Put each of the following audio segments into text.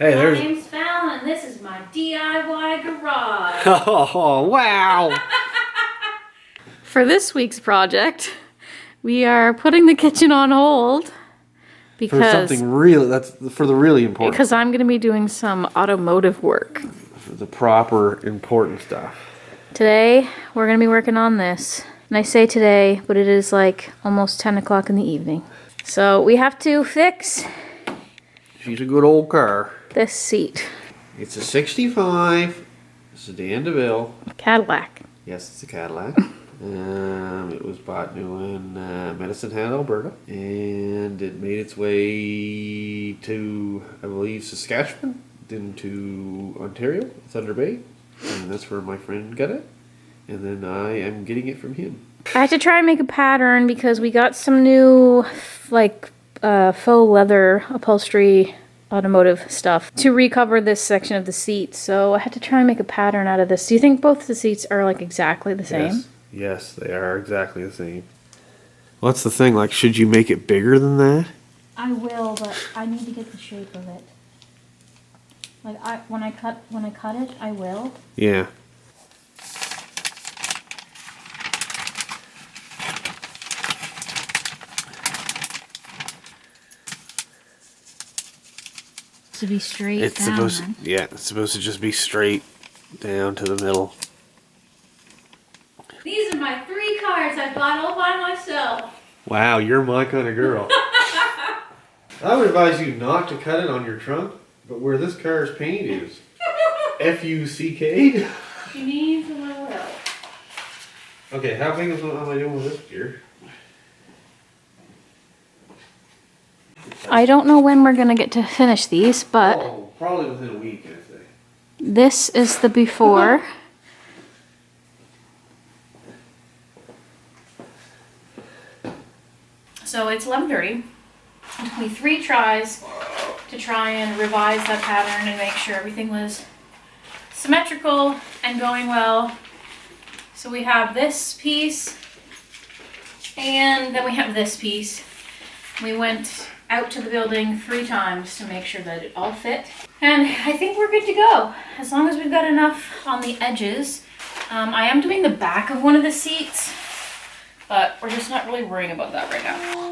Hey, My name's Fallon, and this is my DIY garage. Oh, wow. For this week's project, we are putting the kitchen on hold because For something really, that's for the really important. because I'm going to be doing some automotive work. For the proper important stuff. Today, we're going to be working on this. And I say today, but it is like almost 10 o'clock in the evening. So we have to fix She's a good old car. this seat. It's a 65 sedan DeVille. Cadillac. Yes, it's a Cadillac. It was bought new in Medicine Hat, Alberta. And it made its way to, I believe, Saskatchewan, then to Ontario, Thunder Bay. And that's where my friend got it. And then I am getting it from him. I had to try and make a pattern because we got some new, like, faux leather upholstery automotive stuff to recover this section of the seat. So I had to try and make a pattern out of this. Do you think both the seats are like exactly the same? Yes, they are exactly the same. What's the thing? Like, should you make it bigger than that? I will, but I need to get the shape of it. Like when I cut it, I will. Yeah. To be straight It's down. supposed to, yeah, it's supposed to just be straight down to the middle. These are my 3 cars I bought all by myself. Wow, you're my kind of girl. I would advise you not to cut it on your trunk, but where this car's paint is F-U-C-K. She needs a little help. Okay, how big am I doing with this gear? I don't know when we're gonna get to finish these, but Oh, probably within a week, I'd say. this is the before. So it's 11:30. It took me 3 tries to try and revise that pattern and make sure everything was symmetrical and going well. So we have this piece, and then we have this piece. We went out to the building 3 times to make sure that it all fit. And I think we're good to go, as long as we've got enough on the edges. I am doing the back of one of the seats, but we're just not really worrying about that right now.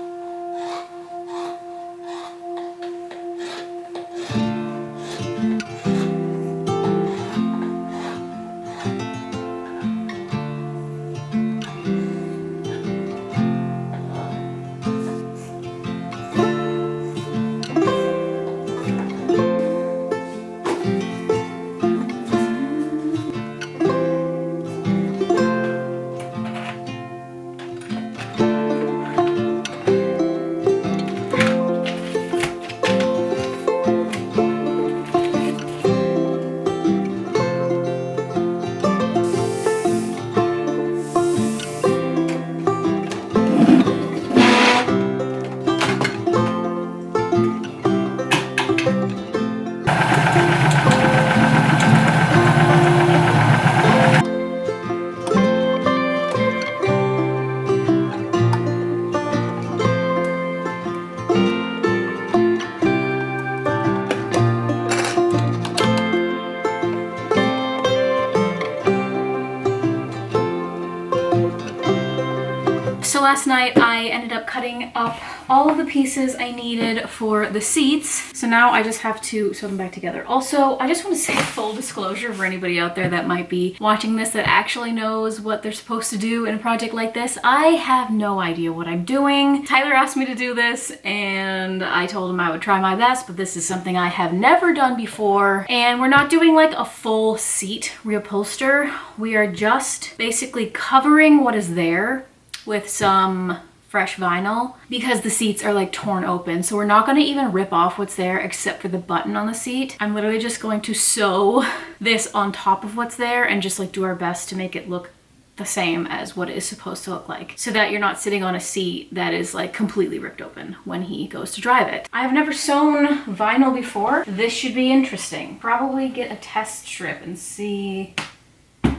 So last night I ended up cutting up all of the pieces I needed for the seats. So now I just have to sew them back together. Also, I just want to say full disclosure for anybody out there that might be watching this that actually knows what they're supposed to do in a project like this. I have no idea what I'm doing. Tyler asked me to do this and I told him I would try my best, but this is something I have never done before. And we're not doing like a full seat reupholster. We are just basically covering what is there with some fresh vinyl because the seats are like torn open. So we're not going to even rip off what's there except for the button on the seat. I'm literally just going to sew this on top of what's there and just like do our best to make it look the same as what it is supposed to look like, so that you're not sitting on a seat that is like completely ripped open when he goes to drive it. I've never sewn vinyl before. This should be interesting. Probably get a test strip and see.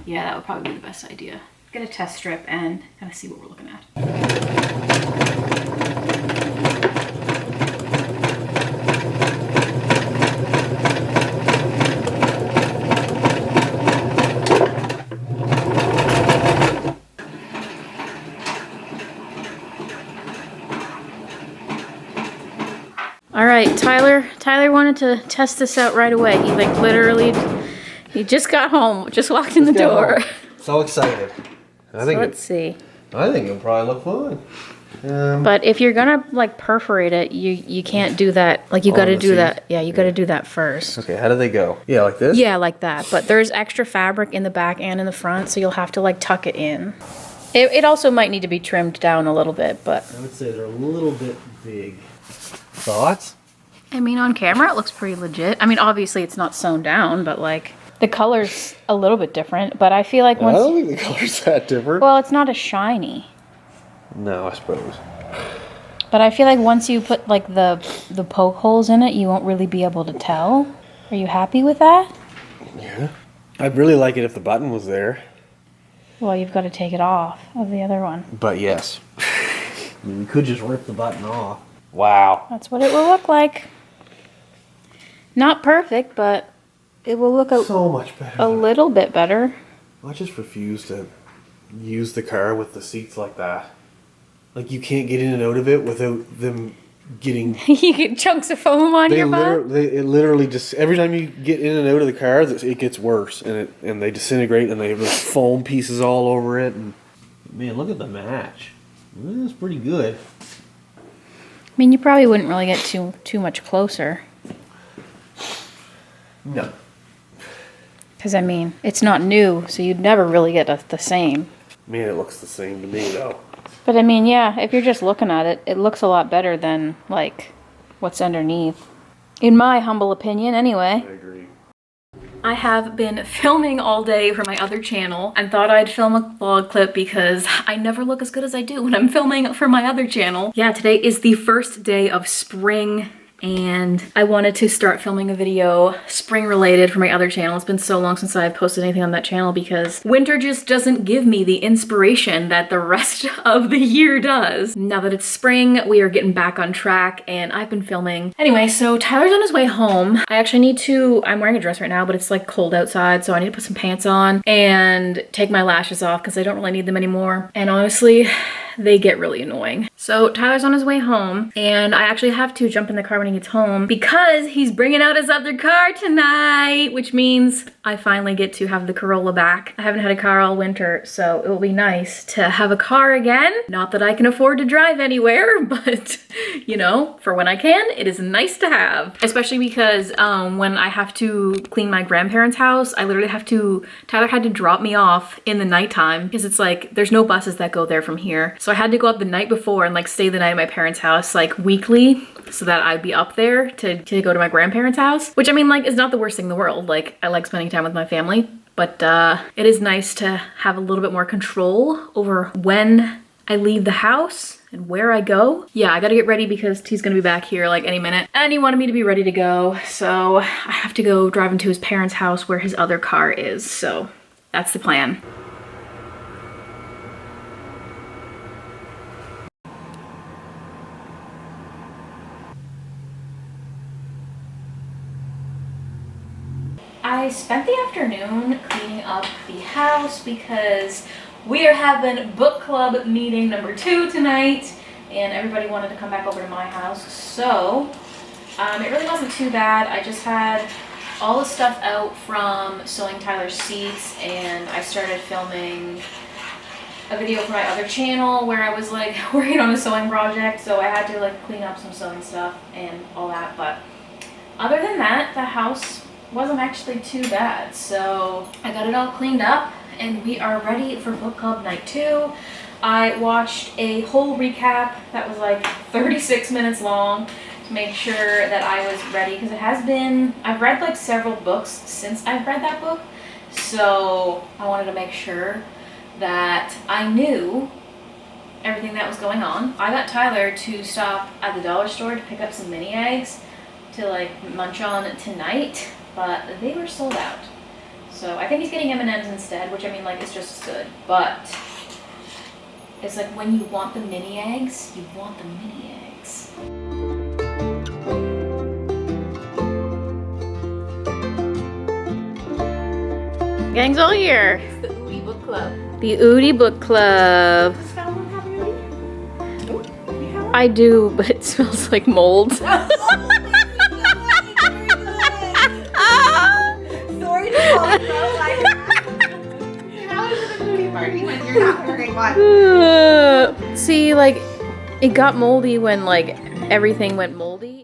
Yeah, that would probably be the best idea. Get a test strip and kind of see what we're looking at. Tyler wanted to test this out right away. He like literally, he just got home, just walked in the door. So excited. Let's see. I think it'll probably look fun. But if you're gonna like perforate it, you can't do that. Like you gotta do that. Yeah, you gotta do that first. Okay, how do they go? Yeah, like this? Yeah, like that. But there's extra fabric in the back and in the front, so you'll have to like tuck it in. It also might need to be trimmed down a little bit, but I would say they're a little bit big. Thoughts? I mean, on camera it looks pretty legit. I mean, obviously it's not sewn down, but like the color's a little bit different. But I feel like I don't think the color's that different. well, it's not as shiny. No, I suppose. But I feel like once you put like the poke holes in it, you won't really be able to tell. Are you happy with that? Yeah. I'd really like it if the button was there. Well, you've got to take it off of the other one. But yes. I mean, we could just rip the button off. Wow. That's what it will look like. Not perfect, but it will look so much better. a little bit better. I just refuse to use the car with the seats like that. Like, you can't get in and out of it without them getting... You get chunks of foam on your butt? It literally just... Every time you get in and out of the car, it gets worse. And they disintegrate, and they have those foam pieces all over it. And man, look at the match. That's pretty good. I mean, you probably wouldn't really get too much closer. No. Because, I mean, it's not new, so you'd never really get the same. Man, it looks the same to me, though. But I mean, yeah, if you're just looking at it, it looks a lot better than, like, what's underneath. In my humble opinion, anyway. I agree. I have been filming all day for my other channel and thought I'd film a vlog clip because I never look as good as I do when I'm filming for my other channel. Yeah, today is the first day of spring, and I wanted to start filming a video spring related for my other channel. It's been so long since I've posted anything on that channel because winter just doesn't give me the inspiration that the rest of the year does. Now that it's spring, we are getting back on track and I've been filming. Anyway, so Tyler's on his way home. I actually need to, I'm wearing a dress right now, but it's like cold outside, so I need to put some pants on and take my lashes off because I don't really need them anymore. And honestly, they get really annoying. So Tyler's on his way home and I actually have to jump in the car when he gets home because he's bringing out his other car tonight, which means I finally get to have the Corolla back. I haven't had a car all winter, so it will be nice to have a car again. Not that I can afford to drive anywhere, but you know, for when I can, it is nice to have. Especially because when I have to clean my grandparents' house, I literally have to, Tyler had to drop me off in the nighttime because it's like, there's no buses that go there from here. So I had to go up the night before and like stay the night at my parents' house like weekly so that I'd be up there to go to my grandparents' house, which I mean like is not the worst thing in the world. Like I like spending time with my family, but it is nice to have a little bit more control over when I leave the house and where I go. Yeah, I gotta get ready because he's gonna be back here like any minute and he wanted me to be ready to go. So I have to go drive into his parents' house where his other car is. So that's the plan. I spent the afternoon cleaning up the house because we are having book club meeting number 2 tonight and everybody wanted to come back over to my house. So it really wasn't too bad. I just had all the stuff out from sewing Tyler's seats and I started filming a video for my other channel where I was like working on a sewing project, so I had to like clean up some sewing stuff and all that. But other than that, the house wasn't actually too bad. So I got it all cleaned up and we are ready for book club night 2. I watched a whole recap that was like 36 minutes long to make sure that I was ready because it has been, I've read like several books since I've read that book. So I wanted to make sure that I knew everything that was going on. I got Tyler to stop at the dollar store to pick up some mini eggs to like munch on tonight, but they were sold out. So I think he's getting M&Ms instead, which I mean like it's just as good, but it's like when you want the mini eggs, you want the mini eggs. Gang's all here. It's the Oodie Book Club. The Oodie Book Club. Does Fallon have an Oodie? I do, but it smells like mold. party when you're not wearing one. See, like, it got moldy when, like, everything went moldy.